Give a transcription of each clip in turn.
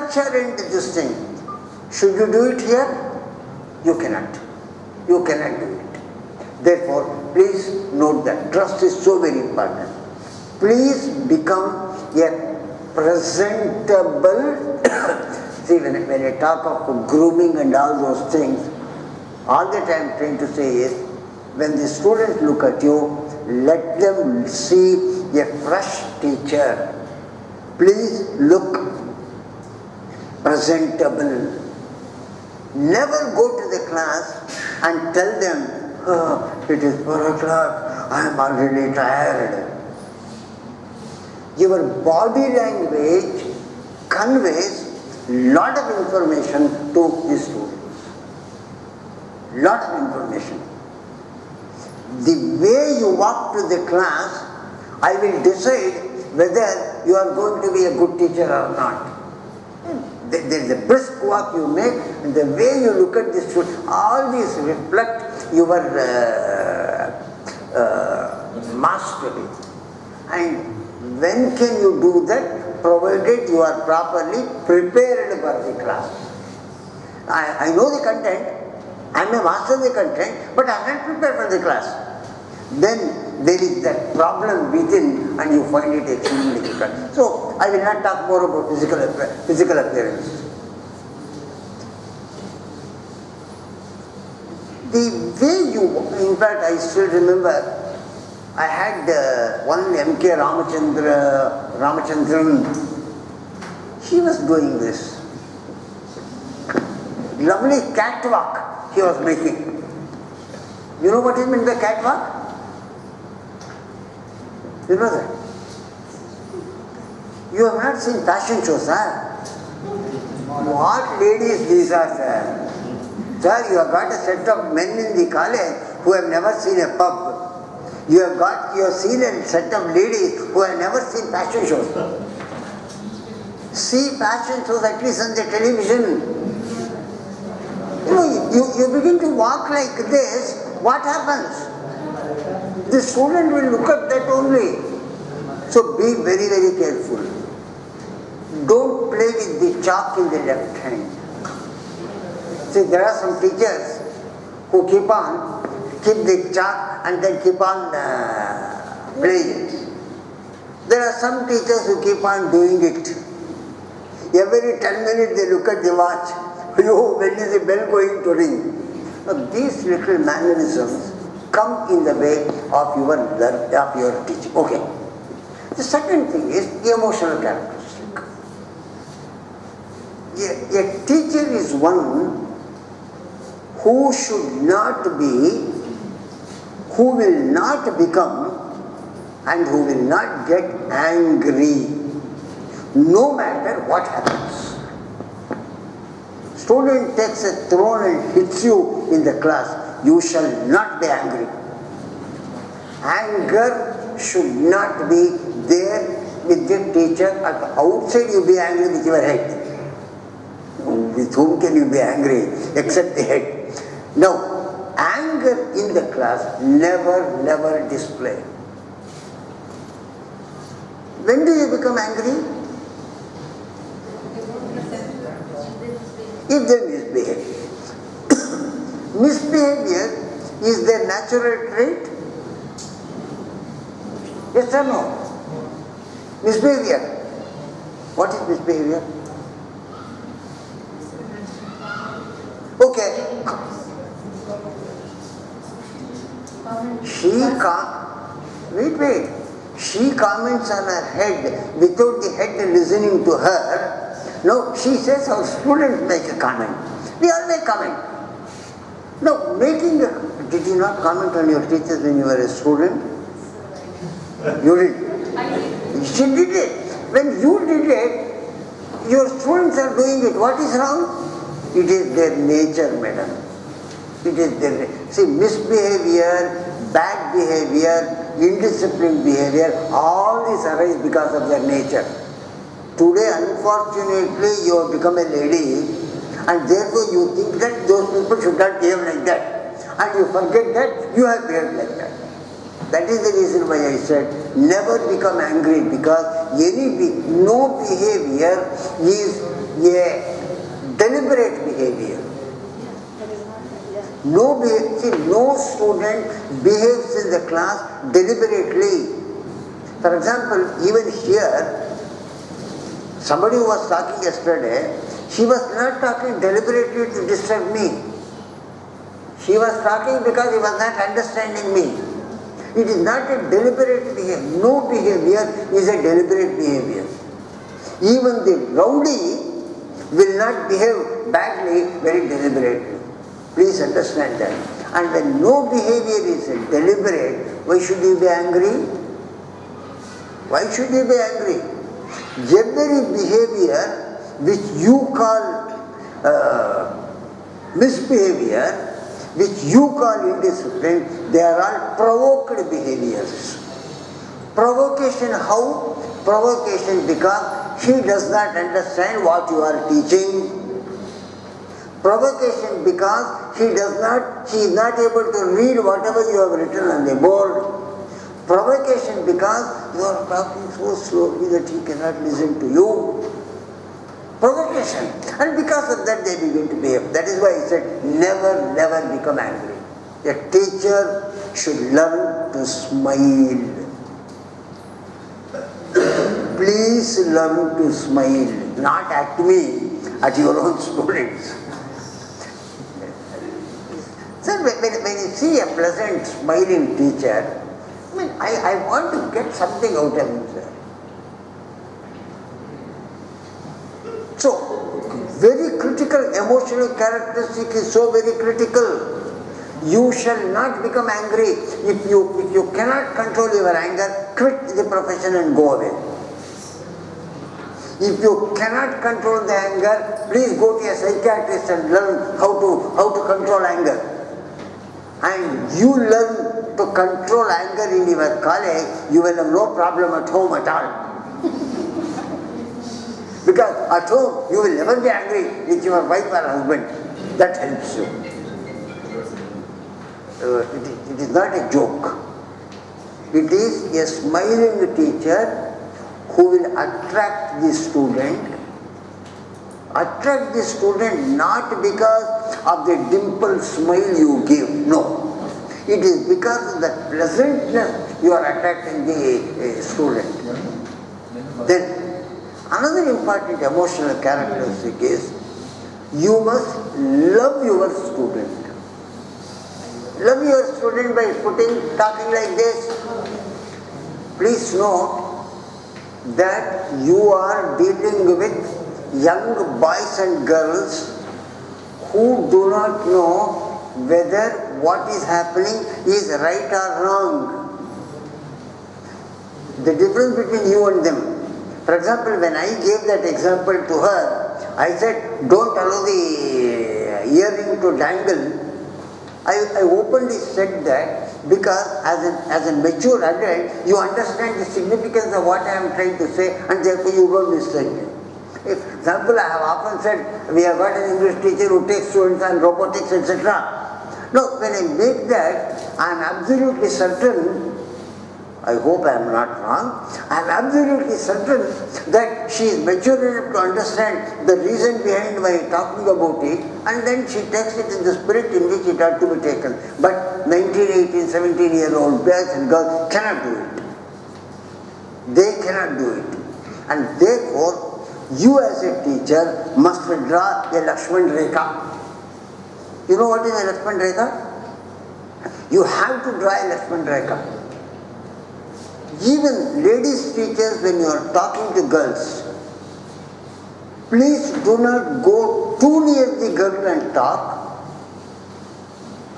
structure and this thing. Should you do it here? You cannot. You cannot do it. Therefore, please note that trust is so very important. Please become a presentable. See, when I talk of grooming and all those things, all that I am trying to say is, when the students look at you, let them see a fresh teacher. Please look presentable. Never go to the class and tell them, oh, it is 4 o'clock, I am already tired. Your body language conveys lot of information to the students. Lot of information. The way you walk to the class, I will decide whether you are going to be a good teacher or not. There is a brisk walk you make, and the way you look at the student, all these reflect your mastery. And when can you do that? Provided you are properly prepared for the class. I know the content, I may master the content, but I am not prepared for the class. Then there is that problem within and you find it extremely difficult. So, I will not talk more about physical appearance. The way you, in fact, I still remember, I had one M.K. Ramachandran, he was doing this. Lovely catwalk he was making. You know what he meant by catwalk? You know that? You have not seen fashion shows, huh? What ladies these are, sir? Sir, you have got a set of men in the college who have never seen a pub. You have seen a set of ladies who have never seen fashion shows. See fashion shows at least on the television. You know, you begin to walk like this, what happens? The student will look at that only. So be very, very careful. Don't play with the chalk in the left hand. See, there are some teachers who keep the chalk and then keep on playing it. There are some teachers who keep on doing it. Every 10 minutes they look at the watch. Oh, when is the bell going to ring? Now, these little mannerisms come in the way of your teaching. Okay. The second thing is the emotional characteristic. A teacher is one who should not be, who will not become, and who will not get angry, no matter what happens. Student takes a throne and hits you in the class, you shall not be angry. Anger should not be there with the teacher. At the outside you be angry with your head. With whom can you be angry except the head? Now, anger in the class, never display. When do you become angry? If they misbehave. Misbehavior is their natural trait? Yes or no? Misbehavior. What is misbehavior? Okay. She comments on her head without the head listening to her. No, she says our students make a comment. We all make comment. No, did you not comment on your teachers when you were a student? You did. I did. She did it. When you did it, your students are doing it. What is wrong? It is their nature, madam. It is their see, misbehavior, bad behavior, indisciplined behavior, all these arise because of their nature. Today, unfortunately, you have become a lady, and therefore you think that those people should not behave like that. And you forget that you have behaved like that. That is the reason why I said never become angry, because no behavior is a deliberate behavior. No student behaves in the class deliberately. For example, even here, somebody who was talking yesterday, she was not talking deliberately to disturb me. She was talking because he was not understanding me. It is not a deliberate behavior. No behavior is a deliberate behavior. Even the rowdy will not behave badly very deliberately. Please understand that. And when no behavior is deliberate, why should you be angry? Why should you be angry? Every behavior which you call misbehavior, which you call indiscipline, they are all provoked behaviors. Provocation how? Provocation because she does not understand what you are teaching. Provocation because she is not able to read whatever you have written on the board. Provocation because you are talking so slowly that he cannot listen to you. Provocation. And because of that they begin to behave. That is why I said never become angry. A teacher should learn to smile. Please learn to smile. Not at me, at your own students. So when you see a pleasant smiling teacher, I want to get something out of him, sir. So, very critical emotional characteristic is so very critical. You shall not become angry. If you cannot control your anger, quit the profession and go away. If you cannot control the anger, please go to a psychiatrist and learn how to control anger. And you learn to control anger in your college, you will have no problem at home at all. Because at home, you will never be angry with your wife or husband. That helps you. It is not a joke. It is a smiling teacher who will attract the student. Attract the student not because of the dimple smile you give. No. It is because of the pleasantness you are attracting the student. Then, another important emotional characteristic is you must love your student. Love your student by talking like this. Please note that you are dealing with young boys and girls who do not know whether what is happening is right or wrong. The difference between you and them. For example, when I gave that example to her, I said, don't allow the earring to dangle. I openly said that because as a mature adult, you understand the significance of what I am trying to say and therefore you don't mistake it. For example, I have often said, we have got an English teacher who takes students on robotics, etc. No, when I make that, I am absolutely certain, I hope I am not wrong, I am absolutely certain that she is mature enough to understand the reason behind my talking about it, and then she takes it in the spirit in which it ought to be taken. But 19, 18, 17-year-old boys and girls cannot do it. They cannot do it. And therefore, you as a teacher must draw a Lakshman Rekha. You know what is a Lakshman Rekha? You have to draw a Lakshman Rekha. Even ladies teachers, when you are talking to girls, please do not go too near the girl and talk.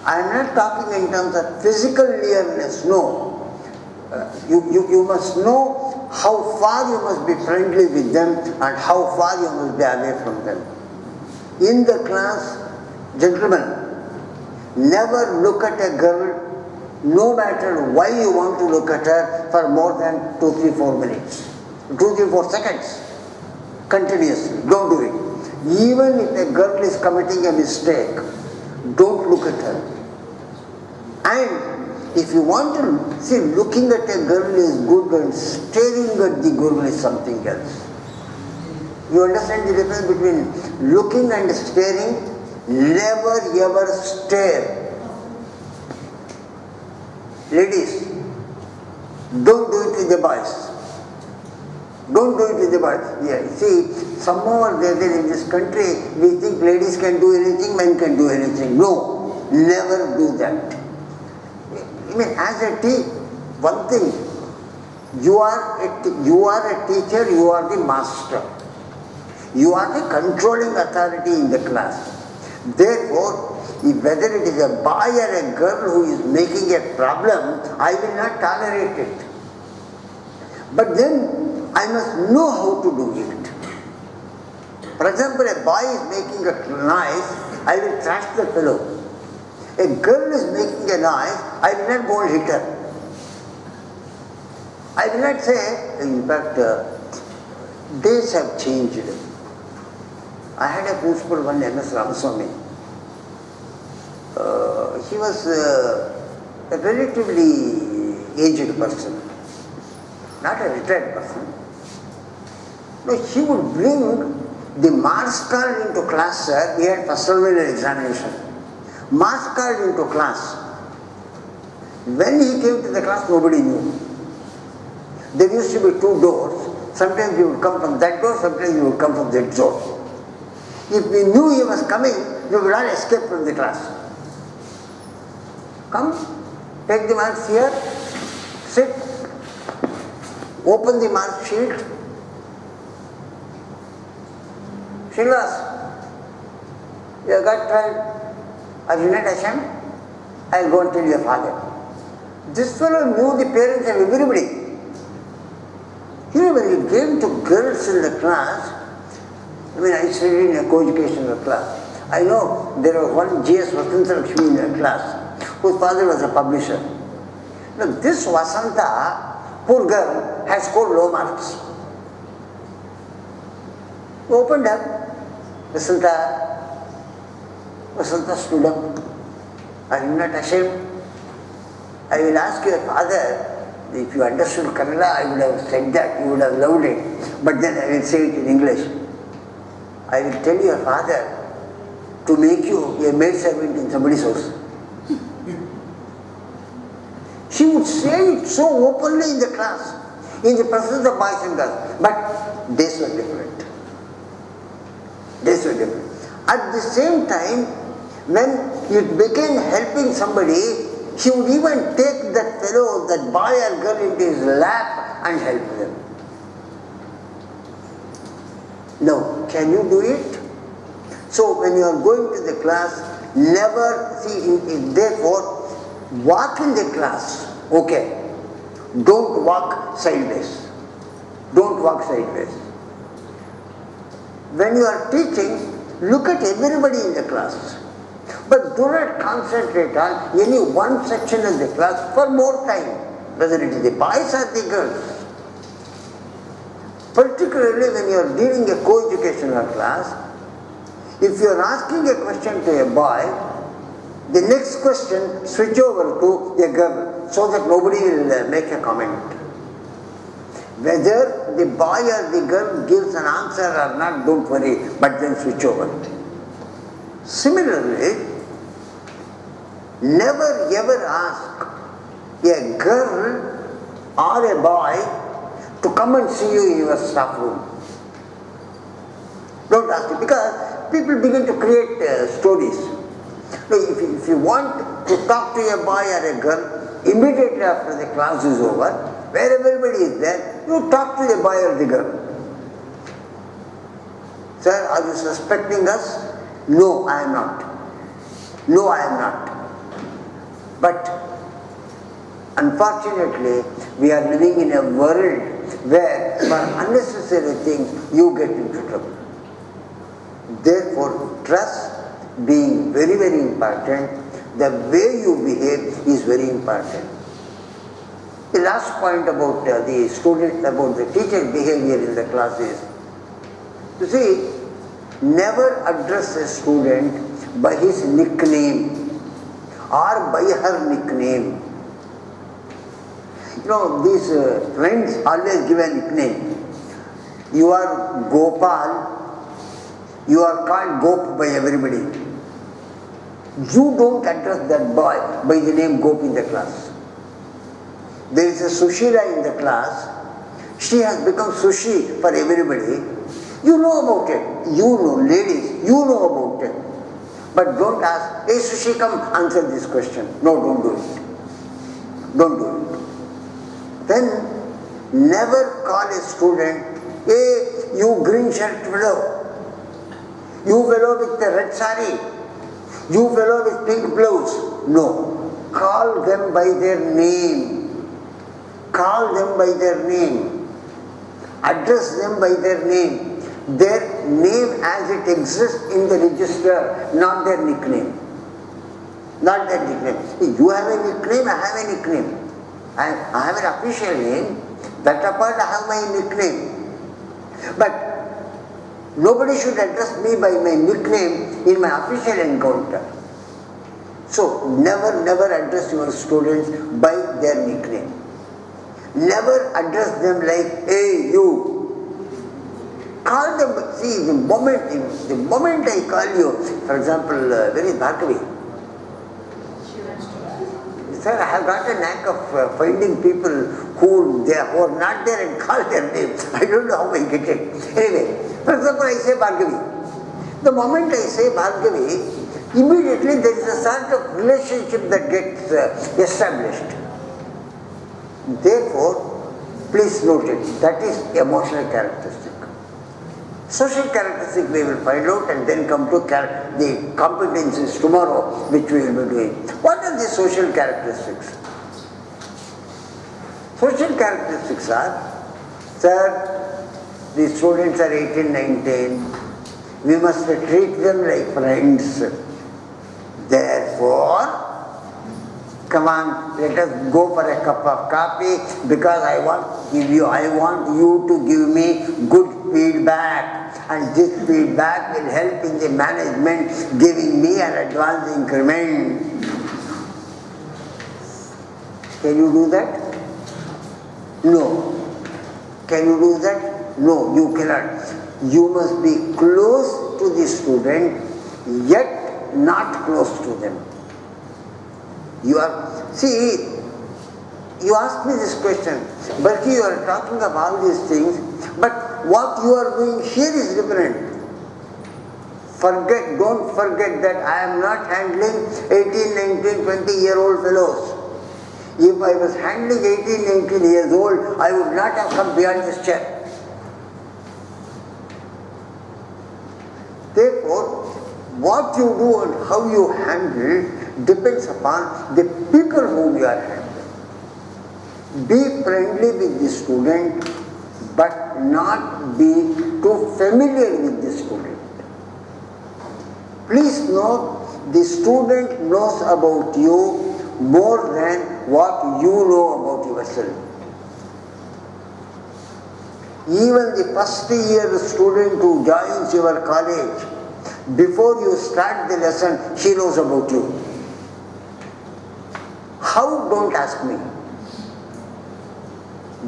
I am not talking in terms of physical nearness, no. You must know how far you must be friendly with them and how far you must be away from them. In the class, gentlemen, never look at a girl, no matter why you want to look at her, for more than 2, 3, 4 minutes. 2, 3, 4 seconds. Continuously. Don't do it. Even if a girl is committing a mistake, don't look at her. And if you want to see, looking at a girl is good and staring at the girl is something else. You understand the difference between looking and staring? Never ever stare. Ladies, don't do it with the boys. Don't do it with the boys. Yeah, see, somehow or the other in this country, we think ladies can do anything, men can do anything. No, never do that. I mean, as a one thing, you are a teacher, you are the master. You are the controlling authority in the class. Therefore, whether it is a boy or a girl who is making a problem, I will not tolerate it. But then I must know how to do it. For example, a boy is making a noise, I will thrash the fellow. A girl is making a noise, I will not go and hit her. I will not say, in fact, days have changed. I had a principal, one M.S. Ramaswamy. He was a relatively aged person, not a retired person. No, he would bring the marks card into class, sir. We had first terminal examination. Marks card into class. When he came to the class, nobody knew. There used to be two doors. Sometimes he would come from that door, sometimes he would come from that door. If we knew he was coming, we would all escape from the class. Come, take the marks here, sit, open the mark sheet. Srinivas, you got 12. Are you not ashamed? I will go and tell your father. This fellow knew the parents of everybody. Here when he came to girls in the class, I studied in a co-educational class. I know there was one G.S. Vasanta Lakshmi in a class, whose father was a publisher. Now this Vasanta, poor girl, had scored low marks. We opened up. Vasanta stood up. Are you not ashamed? I will ask your father, if you understood Kannada, I would have said that, you would have loved it. But then I will say it in English. I will tell your father to make you a maid servant in somebody's house. She would say it so openly in the class, in the presence of boys and girls. But days were different. Days were different. At the same time, when it began helping somebody, he would even take that fellow, that boy or girl into his lap and help them. Now, can you do it? So, when you are going to the class, never see, therefore, walk in the class, okay. Don't walk sideways. Don't walk sideways. When you are teaching, look at everybody in the class. But do not concentrate on any one section of the class for more time, whether it is the boys or the girls. Particularly when you are dealing a co-educational class, if you are asking a question to a boy, the next question switch over to a girl so that nobody will make a comment. Whether the boy or the girl gives an answer or not, don't worry, but then switch over. Similarly, never ever ask a girl or a boy to come and see you in your staff room. Don't ask it, because people begin to create stories. No, if you want to talk to a boy or a girl, immediately after the class is over, where everybody is there, you talk to the boy or the girl. Sir, are you suspecting us? No, I am not. No, I am not. But unfortunately, we are living in a world where for unnecessary things you get into trouble. Therefore, trust being very, very important, the way you behave is very important. The last point about the student, about the teacher behavior in the class is, you see, never address a student by his nickname or by her nickname. these friends always give a nickname. You are Gopal, you are called Gop by everybody. You don't address that boy by the name Gop in the class. There is a Sushila in the class. She has become Sushi for everybody. You know about it. You know, ladies, you know about it. But don't ask, hey Sushi, come answer this question. No, don't do it. Don't do it. Then never call a student, hey, you green shirt fellow. You fellow with the red sari. You fellow with pink blouse. No. Call them by their name. Call them by their name. Address them by their name. Their name as it exists in the register, not their nickname. Not their nickname. You have a nickname, I have a nickname. I have an official name. That apart, I have my nickname. But nobody should address me by my nickname in my official encounter. So, never address your students by their nickname. Never address them like, hey, you. Call them, see, the moment I call you, for example, where is Bhargavi? Sir, I have got a knack of finding people who are not there and call their names. I don't know how I get it. Anyway, for example, I say Bhargavi. The moment I say Bhargavi, immediately there is a sort of relationship that gets established. Therefore, please note it, that is emotional characteristic. Social characteristic we will find out and then come to the competencies tomorrow which we will be doing. What are the social characteristics? Social characteristics are, sir, the students are 18, 19, we must treat them like friends. Therefore, come on, let us go for a cup of coffee because I want you to give me good feedback, and this feedback will help in the management giving me an advance increment. Can you do that? No. Can you do that? No, you cannot. You must be close to the student yet not close to them. You asked me this question, but you are talking of all these things, but what you are doing here is different. Don't forget that I am not handling 18, 19, 20-year-old fellows. If I was handling 18, 19 years old, I would not have come beyond this chair. Therefore, what you do and how you handle depends upon the people whom you are handling. Be friendly with the student, but not be too familiar with the student. Please note, the student knows about you more than what you know about yourself. Even the first year student who joins your college, before you start the lesson, she knows about you. How? Don't ask me.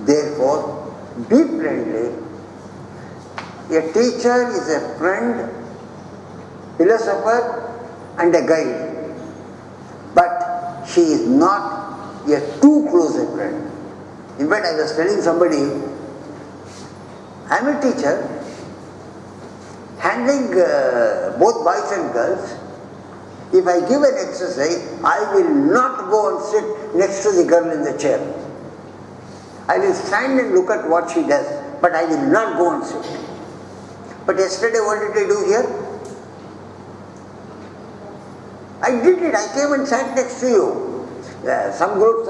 Therefore, be friendly. A teacher is a friend, philosopher and a guide. But she is not a too close a friend. In fact, I was telling somebody, I am a teacher, handling both boys and girls. If I give an exercise, I will not go and sit next to the girl in the chair. I will stand and look at what she does, but I will not go and sit. But yesterday, what did I do here? I did it. I came and sat next to you. Some group.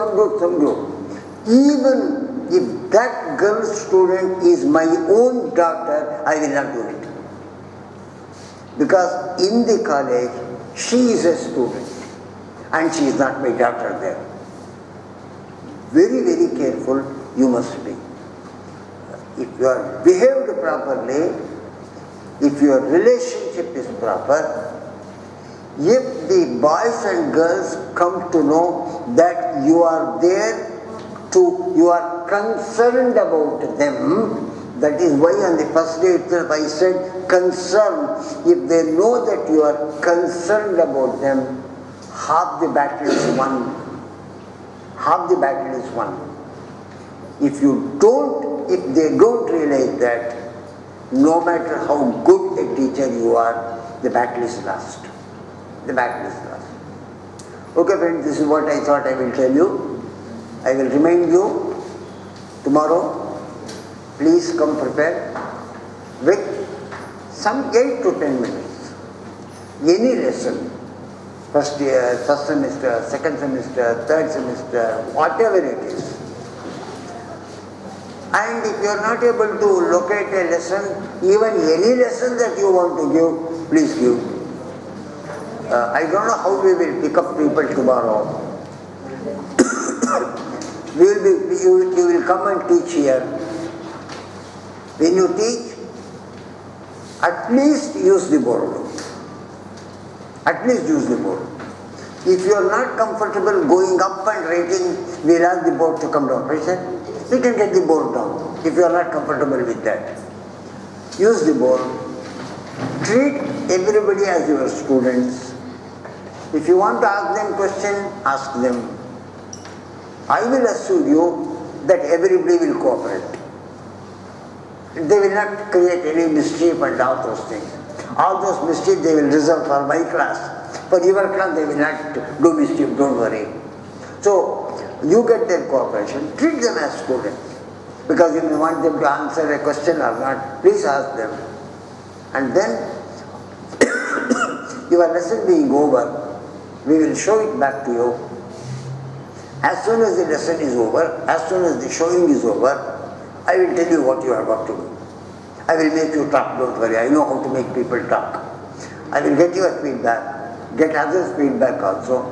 Even if that girl student is my own daughter, I will not do it. Because in the college, she is a student and she is not my daughter there. Very, very careful you must be. If you are behaved properly, if your relationship is proper, if the boys and girls come to know that you are there You are concerned about them. That is why on the first day itself I said concern. If they know that you are concerned about them, half the battle is won. Half the battle is won. If they don't realize that, no matter how good a teacher you are, the battle is lost. The battle is lost. Okay friends, this is what I thought I will tell you. I will remind you tomorrow. Please come prepared with some 8 to 10 minutes. Any lesson. First year, first semester, second semester, third semester, whatever it is. And if you are not able to locate a lesson, even any lesson that you want to give, please give. I don't know how we will pick up people tomorrow. You will come and teach here. When you teach, at least use the board. At least use the board. If you are not comfortable going up and writing, we'll ask the board to come down. Right, sir? We can get the board down if you are not comfortable with that. Use the board. Treat everybody as your students. If you want to ask them question, ask them. I will assure you that everybody will cooperate. They will not create any mischief and all those things. All those mischief they will reserve for my class. For your class they will not do mischief, don't worry. So, you get their cooperation, treat them as students. Because you may want them to answer a question or not, please ask them. And then, your lesson being over, we will show it back to you. As soon as the lesson is over, as soon as the showing is over, I will tell you what you are about to do. I will make you talk, don't worry. I know how to make people talk. I will get your feedback, get others' feedback also.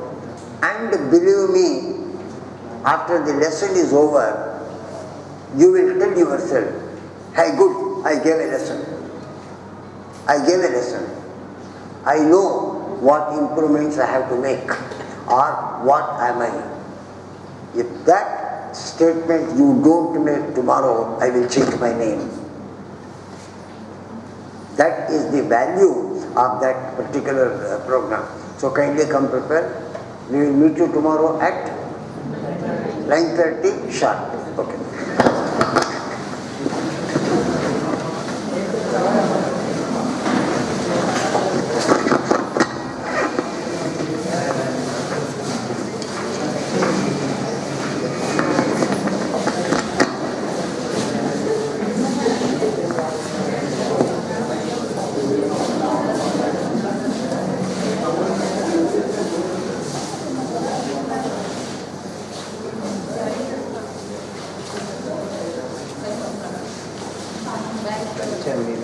And believe me, after the lesson is over, you will tell yourself, hey good, I gave a lesson. I gave a lesson. I know what improvements I have to make or what am I. If that statement you don't make tomorrow, I will change my name. That is the value of that particular program. So kindly come prepared. We will meet you tomorrow at 9:30 sharp. Okay. Tell me,